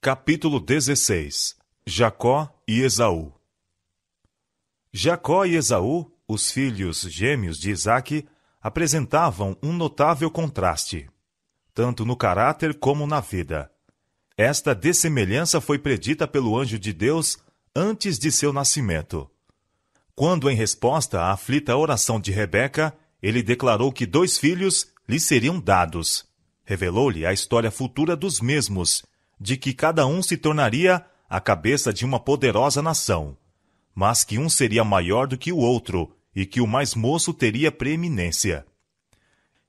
Capítulo 16. Jacó e Esaú. Jacó e Esaú, os filhos gêmeos de Isaque, apresentavam um notável contraste, tanto no caráter como na vida. Esta dessemelhança foi predita pelo anjo de Deus antes de seu nascimento. Quando, em resposta à aflita oração de Rebeca, ele declarou que 2 filhos lhe seriam dados, revelou-lhe a história futura dos mesmos, de que cada um se tornaria a cabeça de uma poderosa nação, mas que um seria maior do que o outro e que o mais moço teria preeminência.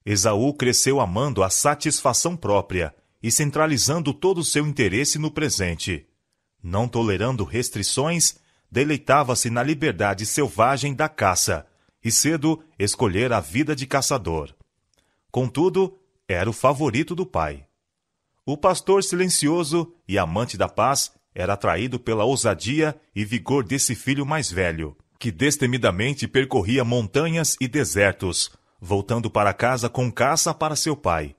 Esaú cresceu amando a satisfação própria e centralizando todo o seu interesse no presente. Não tolerando restrições, deleitava-se na liberdade selvagem da caça e cedo escolhera a vida de caçador. Contudo, era o favorito do pai. O pastor silencioso e amante da paz era atraído pela ousadia e vigor desse filho mais velho, que destemidamente percorria montanhas e desertos, voltando para casa com caça para seu pai,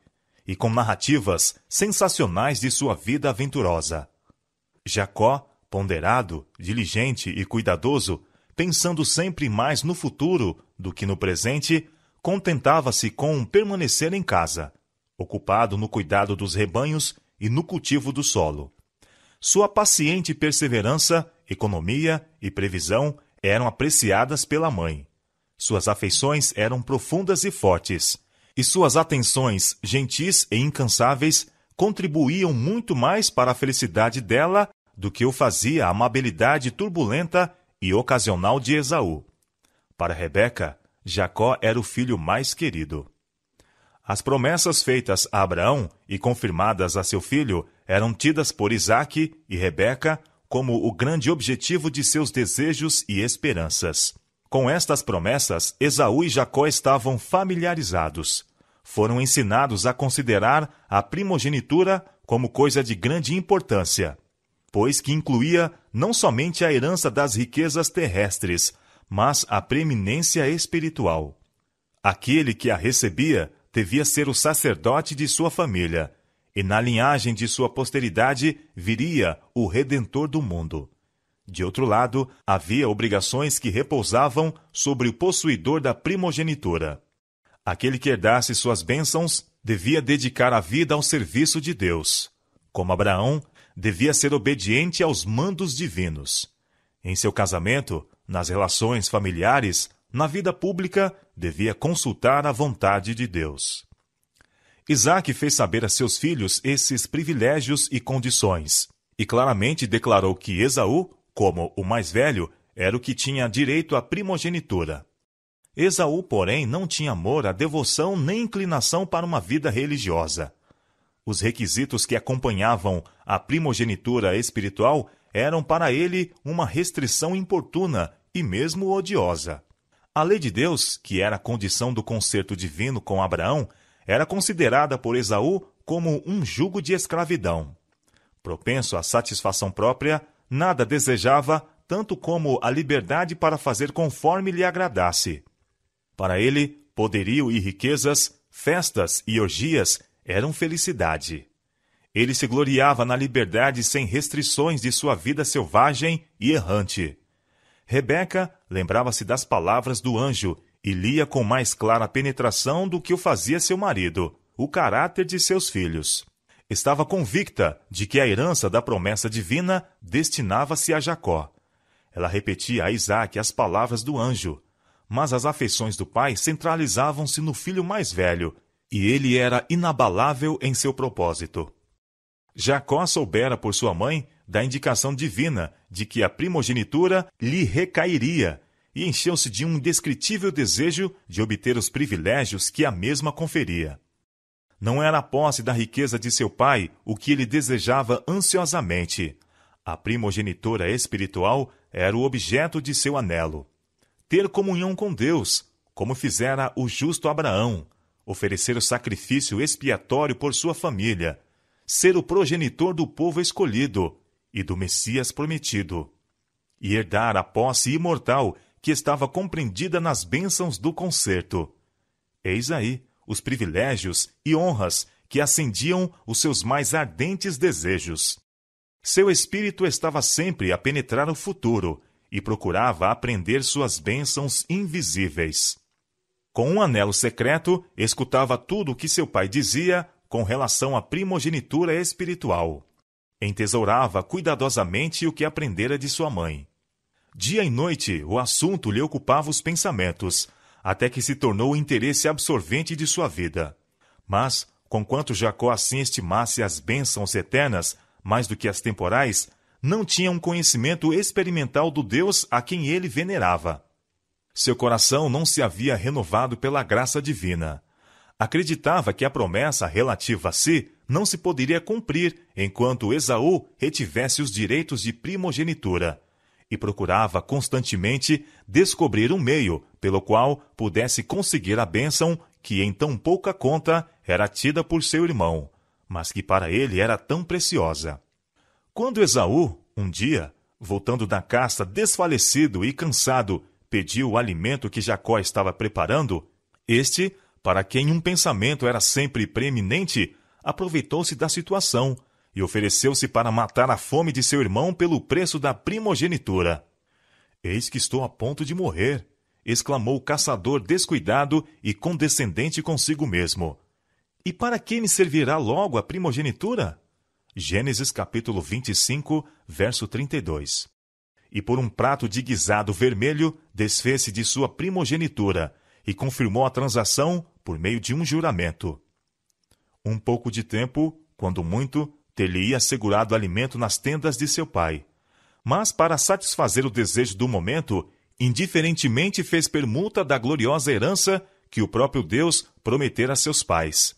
e com narrativas sensacionais de sua vida aventurosa. Jacó, ponderado, diligente e cuidadoso, pensando sempre mais no futuro do que no presente, contentava-se com permanecer em casa, ocupado no cuidado dos rebanhos e no cultivo do solo. Sua paciente perseverança, economia e previsão eram apreciadas pela mãe. Suas afeições eram profundas e fortes, e suas atenções gentis e incansáveis contribuíam muito mais para a felicidade dela do que o fazia a amabilidade turbulenta e ocasional de Esaú. Para Rebeca, Jacó era o filho mais querido. As promessas feitas a Abraão e confirmadas a seu filho eram tidas por Isaque e Rebeca como o grande objetivo de seus desejos e esperanças. Com estas promessas, Esaú e Jacó estavam familiarizados. Foram ensinados a considerar a primogenitura como coisa de grande importância, pois que incluía não somente a herança das riquezas terrestres, mas a preeminência espiritual. Aquele que a recebia devia ser o sacerdote de sua família, e na linhagem de sua posteridade viria o Redentor do mundo. De outro lado, havia obrigações que repousavam sobre o possuidor da primogenitura. Aquele que herdasse suas bênçãos devia dedicar a vida ao serviço de Deus. Como Abraão, devia ser obediente aos mandos divinos. Em seu casamento, nas relações familiares, na vida pública, devia consultar a vontade de Deus. Isaque fez saber a seus filhos esses privilégios e condições, e claramente declarou que Esaú, como o mais velho, era o que tinha direito à primogenitura. Esaú, porém, não tinha amor, a devoção nem inclinação para uma vida religiosa. Os requisitos que acompanhavam a primogenitura espiritual eram para ele uma restrição importuna e mesmo odiosa. A lei de Deus, que era a condição do concerto divino com Abraão, era considerada por Esaú como um jugo de escravidão. Propenso à satisfação própria, nada desejava tanto como a liberdade para fazer conforme lhe agradasse. Para ele, poderio e riquezas, festas e orgias eram felicidade. Ele se gloriava na liberdade sem restrições de sua vida selvagem e errante. Rebeca lembrava-se das palavras do anjo e lia com mais clara penetração do que o fazia seu marido, o caráter de seus filhos. Estava convicta de que a herança da promessa divina destinava-se a Jacó. Ela repetia a Isaque as palavras do anjo, mas as afeições do pai centralizavam-se no filho mais velho, e ele era inabalável em seu propósito. Jacó soubera por sua mãe da indicação divina de que a primogenitura lhe recairia, e encheu-se de um indescritível desejo de obter os privilégios que a mesma conferia. Não era a posse da riqueza de seu pai o que ele desejava ansiosamente. A primogenitura espiritual era o objeto de seu anelo. Ter comunhão com Deus, como fizera o justo Abraão, oferecer o sacrifício expiatório por sua família, ser o progenitor do povo escolhido e do Messias prometido, e herdar a posse imortal que estava compreendida nas bênçãos do concerto. Eis aí os privilégios e honras que acendiam os seus mais ardentes desejos. Seu espírito estava sempre a penetrar o futuro e procurava aprender suas bênçãos invisíveis. Com um anelo secreto, escutava tudo o que seu pai dizia com relação à primogenitura espiritual. Entesourava cuidadosamente o que aprendera de sua mãe. Dia e noite, o assunto lhe ocupava os pensamentos, até que se tornou o interesse absorvente de sua vida. Mas, conquanto Jacó assim estimasse as bênçãos eternas, mais do que as temporais, não tinha um conhecimento experimental do Deus a quem ele venerava. Seu coração não se havia renovado pela graça divina. Acreditava que a promessa relativa a si não se poderia cumprir enquanto Esaú retivesse os direitos de primogenitura, e procurava constantemente descobrir um meio pelo qual pudesse conseguir a bênção que em tão pouca conta era tida por seu irmão, mas que para ele era tão preciosa. Quando Esaú, um dia, voltando da caça desfalecido e cansado, pediu o alimento que Jacó estava preparando, este, para quem um pensamento era sempre preeminente, aproveitou-se da situação e ofereceu-se para matar a fome de seu irmão pelo preço da primogenitura. "Eis que estou a ponto de morrer", exclamou o caçador descuidado e condescendente consigo mesmo. "E para que me servirá logo a primogenitura?" Gênesis capítulo 25, verso 32. E por um prato de guisado vermelho, desfez-se de sua primogenitura e confirmou a transação por meio de um juramento. Um pouco de tempo, quando muito, ter-lhe-ia assegurado alimento nas tendas de seu pai. Mas, para satisfazer o desejo do momento, indiferentemente fez permuta da gloriosa herança que o próprio Deus prometera a seus pais.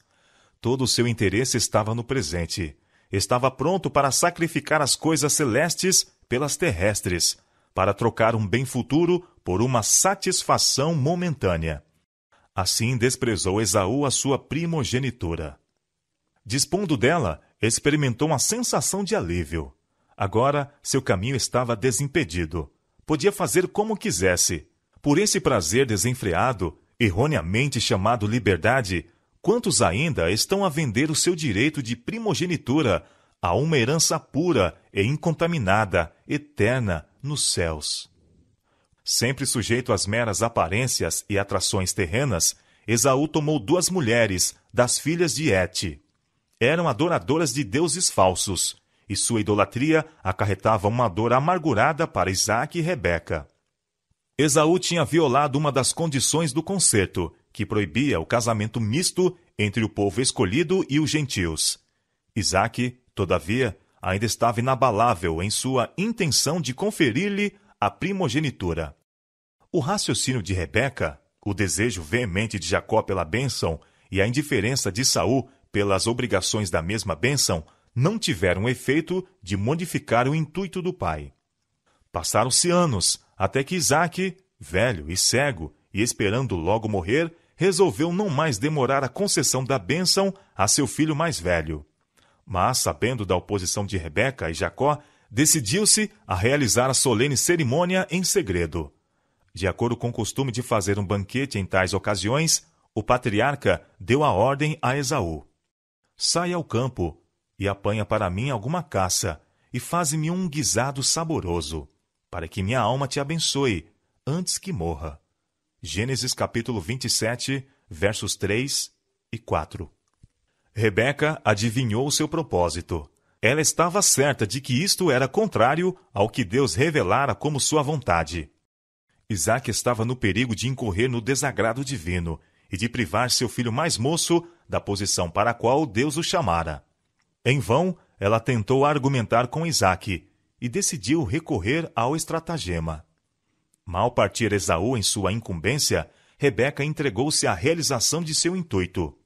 Todo o seu interesse estava no presente. Estava pronto para sacrificar as coisas celestes pelas terrestres, para trocar um bem futuro por uma satisfação momentânea. Assim desprezou Esaú a sua primogenitura. Dispondo dela, experimentou uma sensação de alívio. Agora, seu caminho estava desimpedido. Podia fazer como quisesse. Por esse prazer desenfreado, erroneamente chamado liberdade, quantos ainda estão a vender o seu direito de primogenitura a uma herança pura e incontaminada, eterna, nos céus? Sempre sujeito às meras aparências e atrações terrenas, Esaú tomou 2 mulheres, das filhas de Hete. Eram adoradoras de deuses falsos, e sua idolatria acarretava uma dor amargurada para Isaque e Rebeca. Esaú tinha violado uma das condições do concerto, que proibia o casamento misto entre o povo escolhido e os gentios. Isaque, todavia, ainda estava inabalável em sua intenção de conferir-lhe a primogenitura. O raciocínio de Rebeca, o desejo veemente de Jacó pela bênção e a indiferença de Saul pelas obrigações da mesma bênção não tiveram efeito de modificar o intuito do pai. Passaram-se anos, até que Isaque, velho e cego, e esperando logo morrer, resolveu não mais demorar a concessão da bênção a seu filho mais velho. Mas, sabendo da oposição de Rebeca e Jacó, decidiu-se a realizar a solene cerimônia em segredo. De acordo com o costume de fazer um banquete em tais ocasiões, o patriarca deu a ordem a Esaú: "Sai ao campo e apanha para mim alguma caça, e faze-me um guisado saboroso, para que minha alma te abençoe, antes que morra." Gênesis capítulo 27, versos 3 e 4. Rebeca adivinhou seu propósito. Ela estava certa de que isto era contrário ao que Deus revelara como sua vontade. Isaque estava no perigo de incorrer no desagrado divino e de privar seu filho mais moço da posição para a qual Deus o chamara. Em vão, ela tentou argumentar com Isaque e decidiu recorrer ao estratagema. Mal partir Esaú em sua incumbência, Rebeca entregou-se à realização de seu intuito.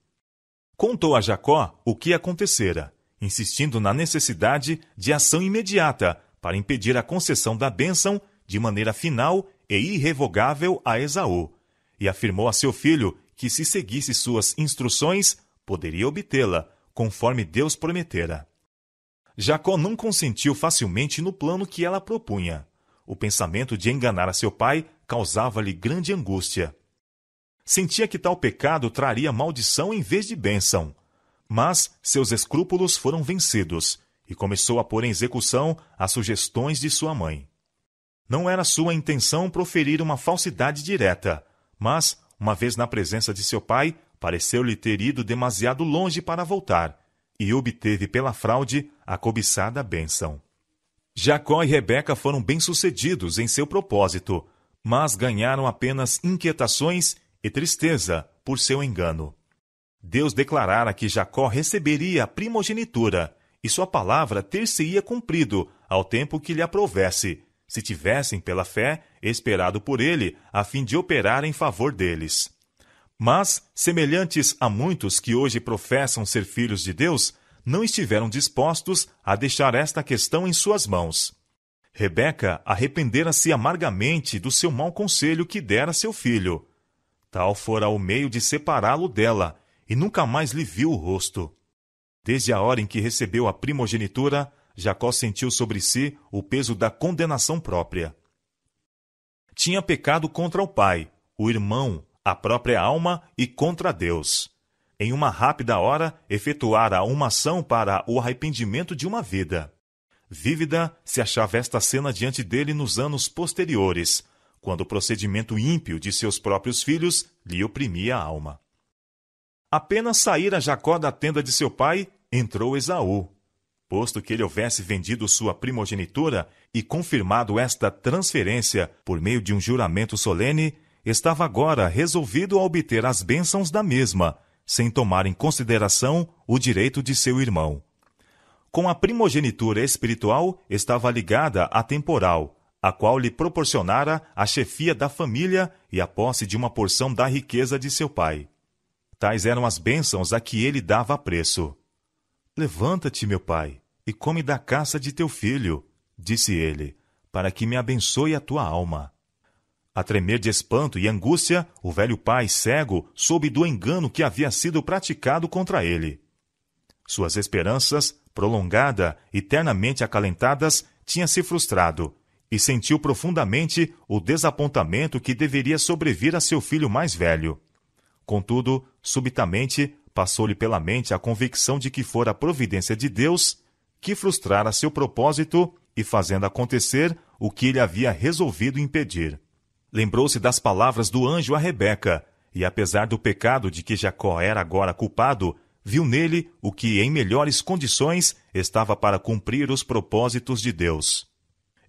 Contou a Jacó o que acontecera, insistindo na necessidade de ação imediata para impedir a concessão da bênção de maneira final e irrevogável a Esaú, e afirmou a seu filho que, se seguisse suas instruções, poderia obtê-la, conforme Deus prometera. Jacó não consentiu facilmente no plano que ela propunha. O pensamento de enganar a seu pai causava-lhe grande angústia. Sentia que tal pecado traria maldição em vez de bênção. Mas seus escrúpulos foram vencidos, e começou a pôr em execução as sugestões de sua mãe. Não era sua intenção proferir uma falsidade direta, mas, uma vez na presença de seu pai, pareceu-lhe ter ido demasiado longe para voltar, e obteve pela fraude a cobiçada bênção. Jacó e Rebeca foram bem-sucedidos em seu propósito, mas ganharam apenas inquietações e tristeza por seu engano. Deus declarara que Jacó receberia a primogenitura, e sua palavra ter-se-ia cumprido ao tempo que lhe aprovesse, se tivessem, pela fé, esperado por ele, a fim de operar em favor deles. Mas, semelhantes a muitos que hoje professam ser filhos de Deus, não estiveram dispostos a deixar esta questão em suas mãos. Rebeca arrependera-se amargamente do seu mau conselho que dera a seu filho. Tal fora o meio de separá-lo dela, e nunca mais lhe viu o rosto. Desde a hora em que recebeu a primogenitura, Jacó sentiu sobre si o peso da condenação própria. Tinha pecado contra o pai, o irmão, a própria alma e contra Deus. Em uma rápida hora, efetuara uma ação para o arrependimento de uma vida. Vívida se achava esta cena diante dele nos anos posteriores, quando o procedimento ímpio de seus próprios filhos lhe oprimia a alma. Apenas saíra Jacó da tenda de seu pai, entrou Esaú. Posto que ele houvesse vendido sua primogenitura e confirmado esta transferência por meio de um juramento solene, estava agora resolvido a obter as bênçãos da mesma, sem tomar em consideração o direito de seu irmão. Com a primogenitura espiritual estava ligada a temporal, a qual lhe proporcionara a chefia da família e a posse de uma porção da riqueza de seu pai. Tais eram as bênçãos a que ele dava apreço. Levanta-te, meu pai, e come da caça de teu filho, disse ele, para que me abençoe a tua alma. A tremer de espanto e angústia, o velho pai, cego, soube do engano que havia sido praticado contra ele. Suas esperanças, prolongada e eternamente acalentadas, tinham se frustrado, e sentiu profundamente o desapontamento que deveria sobrevir a seu filho mais velho. Contudo, subitamente, passou-lhe pela mente a convicção de que fora a providência de Deus que frustrara seu propósito e fazendo acontecer o que ele havia resolvido impedir. Lembrou-se das palavras do anjo a Rebeca, e apesar do pecado de que Jacó era agora culpado, viu nele o que em melhores condições estava para cumprir os propósitos de Deus.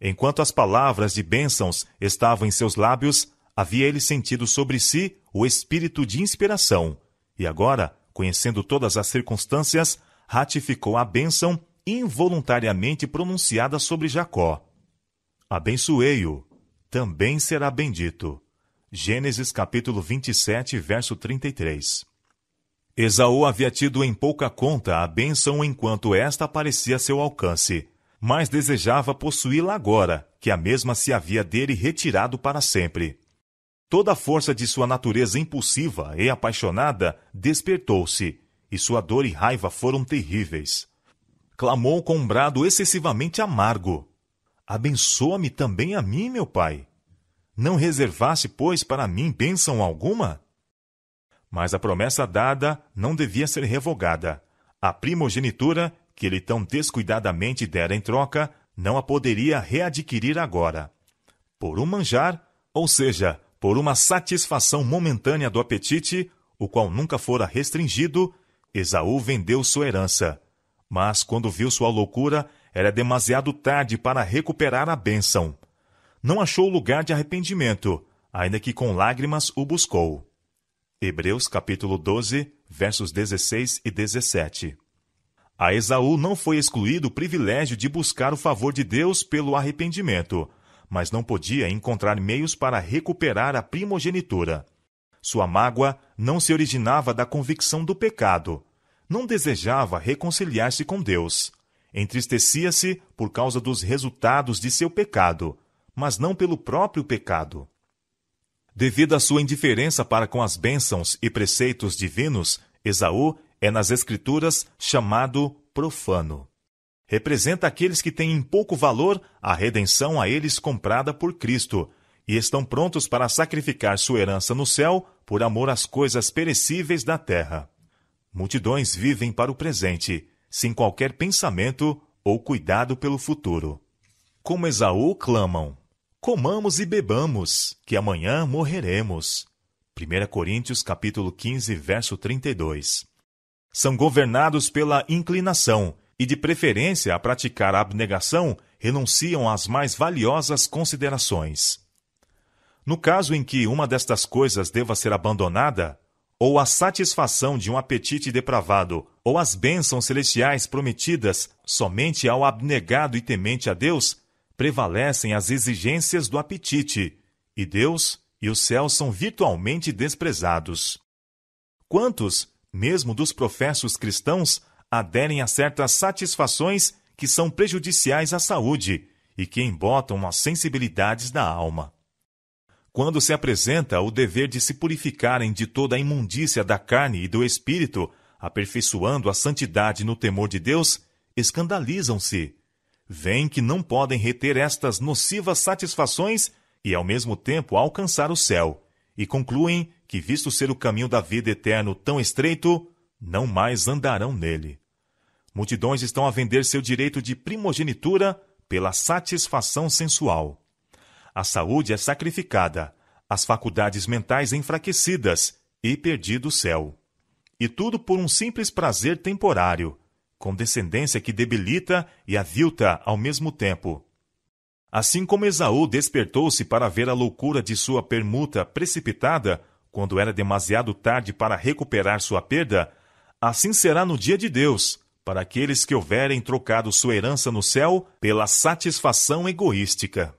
Enquanto as palavras de bênçãos estavam em seus lábios, havia ele sentido sobre si o espírito de inspiração, e agora, conhecendo todas as circunstâncias, ratificou a bênção involuntariamente pronunciada sobre Jacó. Abençoei-o, também será bendito. Gênesis capítulo 27, verso 33. Esaú havia tido em pouca conta a bênção enquanto esta aparecia a seu alcance, mas desejava possuí-la agora, que a mesma se havia dele retirado para sempre. Toda a força de sua natureza impulsiva e apaixonada despertou-se, e sua dor e raiva foram terríveis. Clamou com um brado excessivamente amargo. Abençoa-me também a mim, meu pai. Não reservaste, pois, para mim bênção alguma? Mas a promessa dada não devia ser revogada. A primogenitura, que ele tão descuidadamente dera em troca, não a poderia readquirir agora. Por um manjar, ou seja, por uma satisfação momentânea do apetite, o qual nunca fora restringido, Esaú vendeu sua herança. Mas, quando viu sua loucura, era demasiado tarde para recuperar a bênção. Não achou lugar de arrependimento, ainda que com lágrimas o buscou. Hebreus capítulo 12, versos 16 e 17. A Esaú não foi excluído o privilégio de buscar o favor de Deus pelo arrependimento, mas não podia encontrar meios para recuperar a primogenitura. Sua mágoa não se originava da convicção do pecado. Não desejava reconciliar-se com Deus. Entristecia-se por causa dos resultados de seu pecado, mas não pelo próprio pecado. Devido à sua indiferença para com as bênçãos e preceitos divinos, Esaú é nas Escrituras chamado profano. Representa aqueles que têm em pouco valor a redenção a eles comprada por Cristo e estão prontos para sacrificar sua herança no céu por amor às coisas perecíveis da terra. Multidões vivem para o presente, sem qualquer pensamento ou cuidado pelo futuro. Como Esaú clamam: comamos e bebamos, que amanhã morreremos. 1 Coríntios capítulo 15, verso 32. São governados pela inclinação e, de preferência a praticar a abnegação, renunciam às mais valiosas considerações. No caso em que uma destas coisas deva ser abandonada, ou a satisfação de um apetite depravado, ou as bênçãos celestiais prometidas somente ao abnegado e temente a Deus, prevalecem as exigências do apetite, e Deus e os céus são virtualmente desprezados. Quantos, mesmo dos professos cristãos, aderem a certas satisfações que são prejudiciais à saúde e que embotam as sensibilidades da alma? Quando se apresenta o dever de se purificarem de toda a imundícia da carne e do espírito, aperfeiçoando a santidade no temor de Deus, escandalizam-se. Veem que não podem reter estas nocivas satisfações e, ao mesmo tempo, alcançar o céu, e concluem que, visto ser o caminho da vida eterno tão estreito, não mais andarão nele. Multidões estão a vender seu direito de primogenitura pela satisfação sensual. A saúde é sacrificada, as faculdades mentais enfraquecidas e perdido o céu. E tudo por um simples prazer temporário, com descendência que debilita e avilta ao mesmo tempo. Assim como Esaú despertou-se para ver a loucura de sua permuta precipitada, quando era demasiado tarde para recuperar sua perda, assim será no dia de Deus, para aqueles que houverem trocado sua herança no céu pela satisfação egoística.